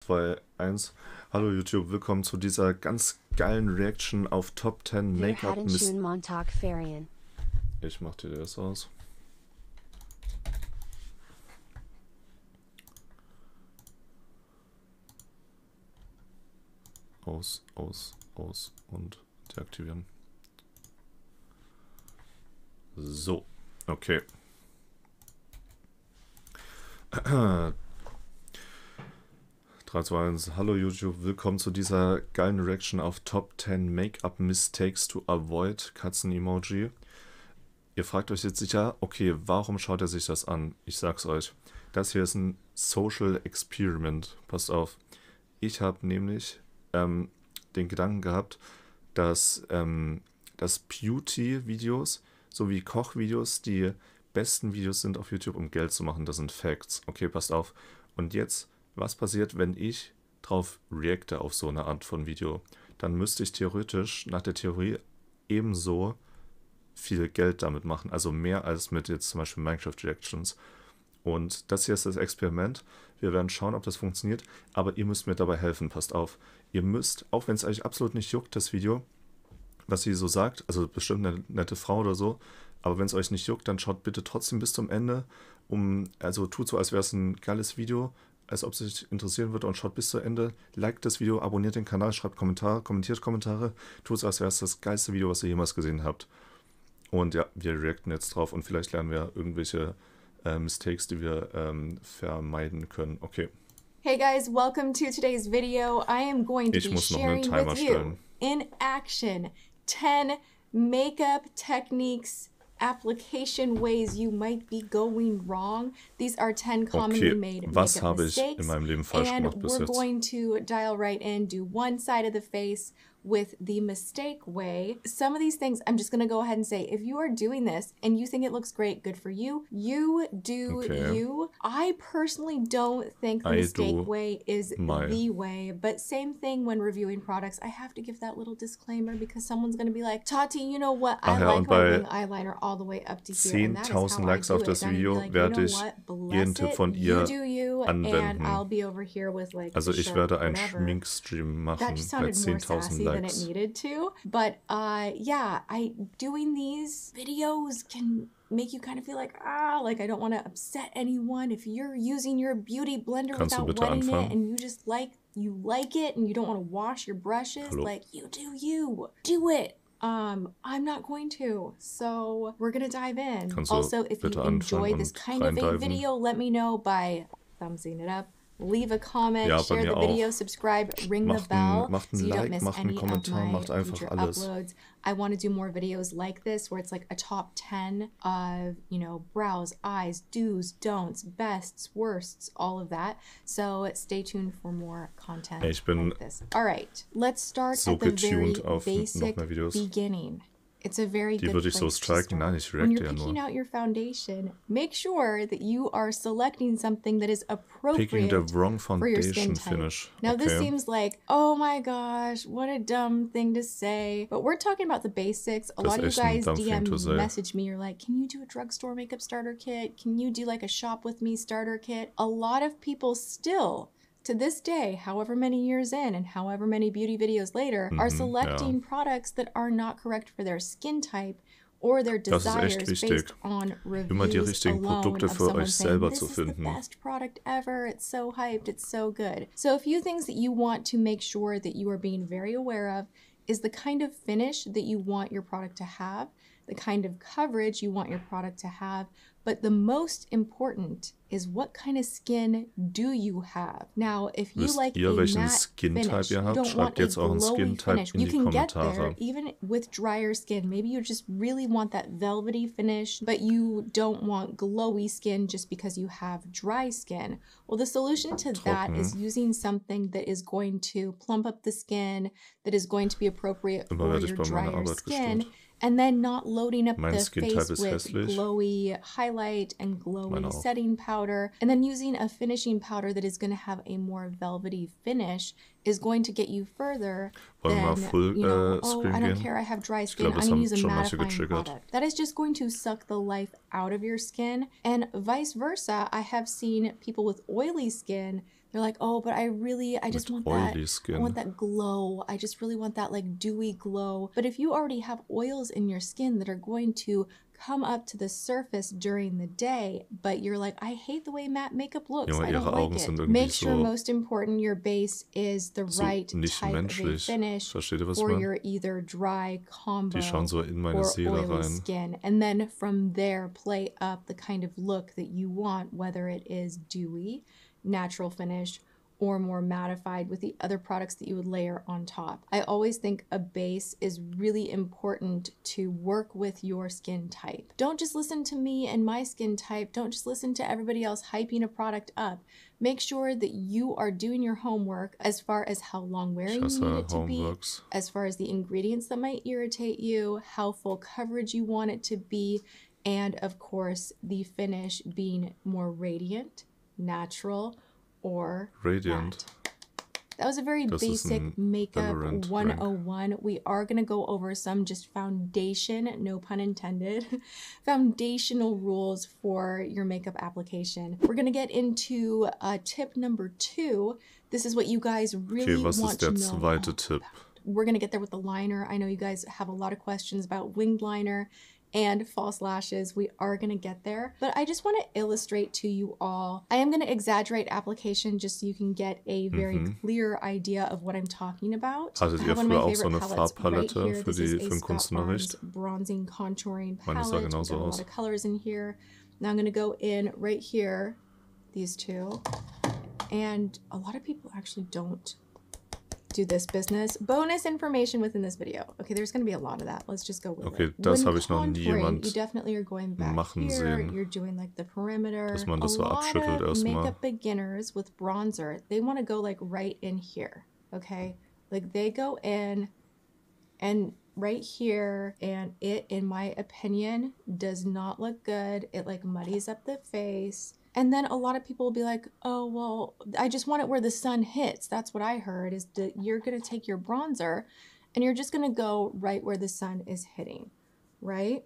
2, 1. Hallo YouTube, willkommen zu dieser ganz geilen Reaction auf Top 10 Make-up Mist. Ich mach dir das aus. Aus und deaktivieren. So, okay. 3, 2, 1. Hallo YouTube, willkommen zu dieser geilen Reaction auf Top 10 Make-up Mistakes to Avoid. Katzen-Emoji. Ihr fragt euch jetzt sicher, okay, warum schaut er sich das an? Ich sag's euch. Das hier ist ein Social Experiment. Passt auf. Ich habe nämlich den Gedanken gehabt, dass Beauty-Videos sowie Kochvideos die besten Videos sind auf YouTube, um Geld zu machen. Das sind Facts. Okay, passt auf. Und jetzt, was passiert, wenn ich drauf reacte auf so eine Art von Video? Dann müsste ich theoretisch nach der Theorie ebenso viel Geld damit machen. Also mehr als mit jetzt zum Beispiel Minecraft Reactions. Und das hier ist das Experiment. Wir werden schauen, ob das funktioniert. Aber ihr müsst mir dabei helfen. Passt auf. Ihr müsst, auch wenn es euch absolut nicht juckt, das Video, was sie so sagt, also bestimmt eine nette Frau oder so, aber wenn es euch nicht juckt, dann schaut bitte trotzdem bis zum Ende. Also tut so, als wäre es ein geiles Video, als ob es euch interessieren würde und schaut bis zu Ende. Liked das Video, abonniert den Kanal, schreibt Kommentare, kommentiert Kommentare. Tut so, als wäre es das geilste Video, was ihr jemals gesehen habt. Und ja, wir reacten jetzt drauf und vielleicht lernen wir irgendwelche Mistakes, die wir vermeiden können. Okay. Hey guys, welcome to today's video. I am going to be sharing with you in action 10 makeup techniques, application ways you might be going wrong. These are 10 commonly made makeup mistakes, in meinem Leben falsch gemacht bis jetzt? We're going to dial right in, do one side of the face with the mistake way. Some of these things, I'm just going to go ahead and say, if you are doing this and you think it looks great, good for you. You do you. I personally don't think the mistake way is the way, but same thing when reviewing products. I have to give that little disclaimer because someone's going to be like, Tati, you know what? I like my wing eyeliner all the way up to here. 10.000 Likes auf das Video werde ich jeden Tipp von ihr anwenden. Also ich werde einen Schminkstream machen bei 10.000 Likes. Than it needed to, but yeah, doing these videos can make you kind of feel like I don't want to upset anyone. If you're using your beauty blender without wetting it and you just like it and you don't want to wash your brushes, like you do it. I'm not going to, so we're gonna dive in. Also, if you enjoy this kind of a video, let me know by thumbsing it up. Leave a comment, share the video, subscribe, ring the bell so you don't miss any of my future uploads. I want to do more videos like this where it's like a top 10 of, you know, brows, eyes, do's, don'ts, bests, worsts, all of that. So stay tuned for more content like this. All right, let's start at the very basic beginning. It's a very good place to start. When you're picking out your foundation, make sure that you are selecting something that is appropriate for your skin type. Now this seems like, oh my gosh, what a dumb thing to say. But we're talking about the basics. A lot of you guys message me, you're like, can you do a drugstore makeup starter kit? Can you do like a shop with me starter kit? A lot of people still, to this day, however many years in and however many beauty videos later, are selecting products that are not correct for their skin type or their desires based on reviews alone of someone saying, this is the best product ever, it's so hyped, it's so good. So a few things that you want to make sure that you are being very aware of is the kind of finish that you want your product to have, the kind of coverage you want your product to have, but the most important is what kind of skin do you have? Now, if you like a matte finish, you don't want a glowy finish. You can get there even with drier skin. Maybe you just really want that velvety finish, but you don't want glowy skin just because you have dry skin. Well, the solution to that is using something that is going to plump up the skin, that is going to be appropriate for your drier skin, and then not loading up the face with glowy highlight and glowy setting powder, and then using a finishing powder that is going to have a more velvety finish is going to get you further than, you know, oh, I don't care, I have dry skin, I'm going to use a mattifying product. That is just going to suck the life out of your skin, and vice versa. I have seen people with oily skin They're like, oh, but I just want that, I want that glow. I just really want that like dewy glow. But if you already have oils in your skin that are going to come up to the surface during the day, but you're like, I hate the way matte makeup looks, I don't like it. Make sure, most important, your base is the right type of a finish for your either dry, combo, or oily skin. And then from there, play up the kind of look that you want, whether it is dewy, natural finish, or more mattified with the other products that you would layer on top. I always think a base is really important to work with your skin type. Don't just listen to me and my skin type. Don't just listen to everybody else hyping a product up. Make sure that you are doing your homework as far as how long wearing you need it to be, as far as the ingredients that might irritate you, how full coverage you want it to be, and of course the finish being more radiant, natural, or radiant. That was a very basic makeup 101. We are going to go over some just foundation, no pun intended, foundational rules for your makeup application. We're going to get into tip number 2. This is what you guys really want to know about. We're going to get there with the liner. I know you guys have a lot of questions about winged liner and false lashes. We are going to get there, but I just want to illustrate to you all. I am going to exaggerate application just so you can get a very clear idea of what I'm talking about. Hattet ihr früher auch so eine Farbpalette für den Kunstunterricht? Bronzing contouring palette. We've got a lot of colors in here. Now I'm going to go in right here, these two, and a lot of people actually don't do this business. Bonus information within this video. Okay, there's going to be a lot of that. Let's just go with it. Okay, das habe ich noch nie jemand you definitely are going back machen here. sehen. You're doing like the perimeter. Dass man das so abschüttelt erstmal. Makeup beginners with bronzer, they want to go like right in here. Okay, like they go in and right here, and it, in my opinion, does not look good. It like muddies up the face. And then a lot of people will be like, oh, well, I just want it where the sun hits. That's what I heard, is that you're going to take your bronzer and you're just going to go right where the sun is hitting, right?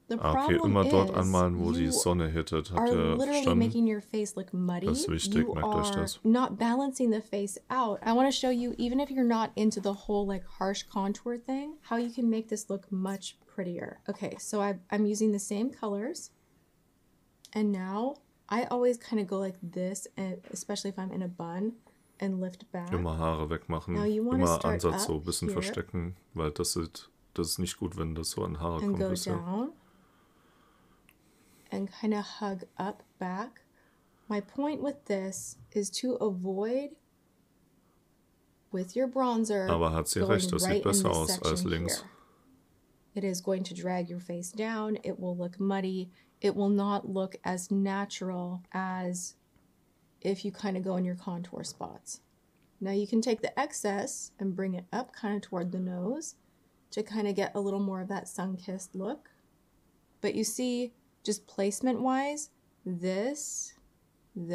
The problem immer dort is anmalen, wo die Sonne hittet. Habt ihr literally making your face look muddy. Das ist wichtig, you merkt euch are das. not balancing the face out. I want to show you, even if you're not into the whole like harsh contour thing, how you can make this look much prettier. Okay, so I'm using the same colors. And now I always kind of go like this, and especially if I'm in a bun, and lift back. Immer Haare wegmachen, immer Ansatz so ein bisschen verstecken, weil das ist nicht gut, wenn das so an Haare kommt. Go down and kind of hug up back. My point with this is to avoid with your bronzer. Aber hat sie recht, das sieht besser aus als links. It is going to drag your face down. It will look muddy. It will not look as natural as if you kind of go in your contour spots. Now you can take the excess and bring it up kind of toward the nose to kind of get a little more of that sun-kissed look. But you see, just placement-wise, this, you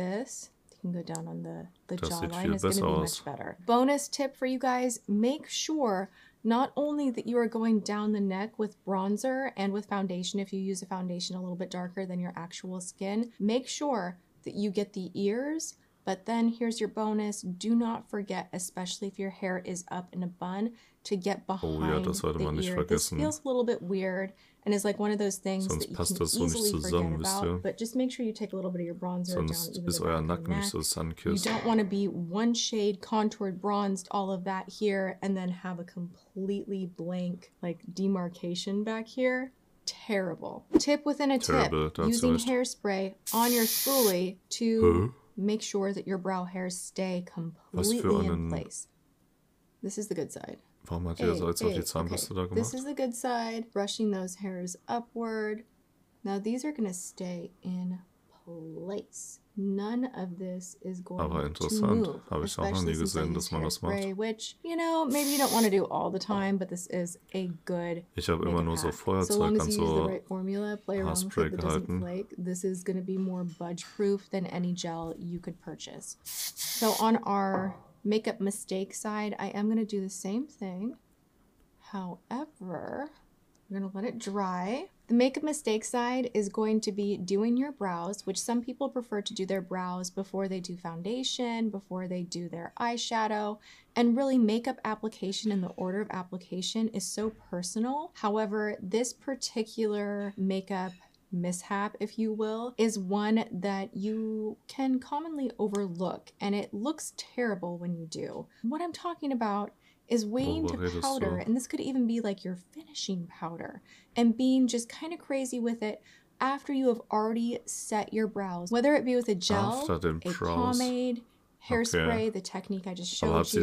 can go down on the jawline, is going to be much better. Bonus tip for you guys, make sure not only that you are going down the neck with bronzer and with foundation, if you use a foundation a little bit darker than your actual skin, make sure that you get the ears, but then here's your bonus. Do not forget, especially if your hair is up in a bun, to get behind the ear. This feels a little bit weird and is like one of those things that you can easily forget about, but just make sure you take a little bit of your bronzer down even the back of your neck. You don't want to be one shade contoured, bronzed, all of that here, and then have a completely blank like demarcation back here. Terrible. Tip within a tip, using hairspray on your spoolie to make sure that your brow hairs stay completely in place. This is the good side. Warum hat ihr so jetzt auf die Zahnbürste da gemacht? This is the good side. Brushing those hairs upward. Now these are going to stay in place. None of this is going to move. Habe ich auch noch nie gesehen, dass man das macht. Which, you know, maybe you don't want to do all the time, but this is a good Ich habe immer nur so Feuerzeug und so Haarspray gehalten. This is going to be more budge proof than any gel you could purchase. So on our makeup mistake side, I am going to do the same thing. However, We're going to let it dry. The make a mistake side is going to be doing your brows, which some people prefer to do their brows before they do foundation, before they do their eyeshadow, and really makeup application and the order of application is so personal. However, this particular makeup mishap, if you will, is one that you can commonly overlook, and it looks terrible when you do. What I'm talking about is waiting to powder, and this could even be like your finishing powder, and being just kind of crazy with it after you have already set your brows, whether it be with a gel, a pomade, hairspray, the technique I just showed you.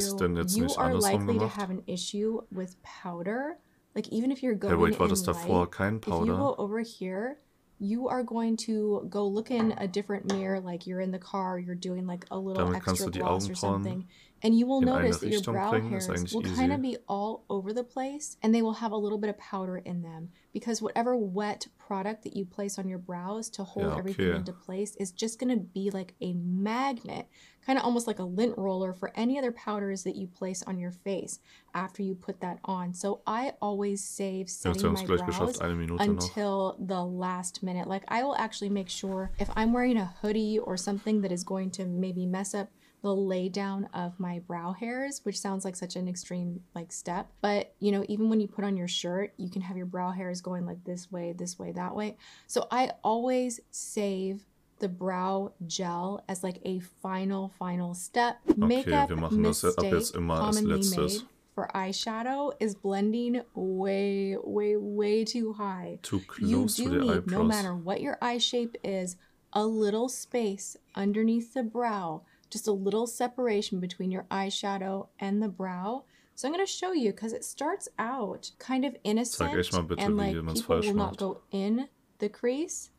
You are likely to have an issue with powder. Like even if you're going in light, if you go over here, you are going to go look in a different mirror, like you're in the car, you're doing like a little extra gloss or something, and you will notice that your brow hairs will kind of be all over the place, and they will have a little bit of powder in them, because whatever wet product that you place on your brows to hold everything into place is just going to be like a magnet, kind of almost like a lint roller for any other powders that you place on your face after you put that on. So I always save setting my brows until the last minute. Like I will actually make sure if I'm wearing a hoodie or something that is going to maybe mess up the lay down of my brow hairs, which sounds like such an extreme like step, but you know, even when you put on your shirt, you can have your brow hairs going like this way, that way. So I always save the brow gel as like a final step. Makeup mistake commonly made for eyeshadow is blending way too high. Too close to the eyebrows. No matter what your eye shape is, a little space underneath the brow, just a little separation between your eyeshadow and the brow. So I'm going to show you, because it starts out kind of innocent and like people will not go in the crease,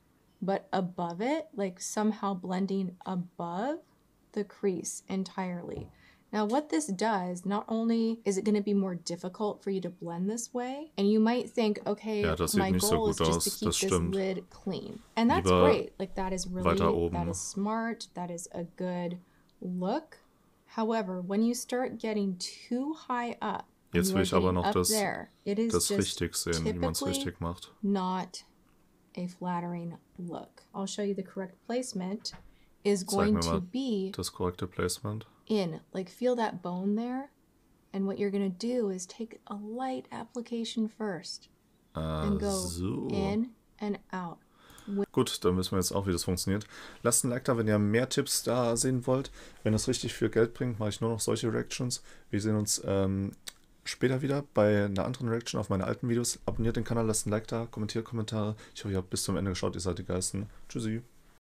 but above it, like somehow blending above the crease entirely. Now what this does, not only is it going to be more difficult for you to blend this way, and you might think, okay, my goal is just to keep this lid clean. And that's great. Like that is really, that is smart. That is a good look. However, when you start getting too high up, jetzt will ich aber noch das richtig sehen, wie man es richtig macht. Not a flattering look. I'll show you the correct placement is going to be das korrekte Placement. In, like feel that bone there, and what you're going to do is take a light application first and go in and out. Gut, dann wissen wir jetzt auch, wie das funktioniert. Lasst ein Like da, wenn ihr mehr Tipps da sehen wollt. Wenn das richtig viel Geld bringt, mache ich nur noch solche Reactions. Wir sehen uns später wieder bei einer anderen Reaction auf meine alten Videos. Abonniert den Kanal, lasst ein Like da, kommentiert Kommentare. Ich hoffe, ihr habt bis zum Ende geschaut, ihr seid die Geilsten. Tschüssi.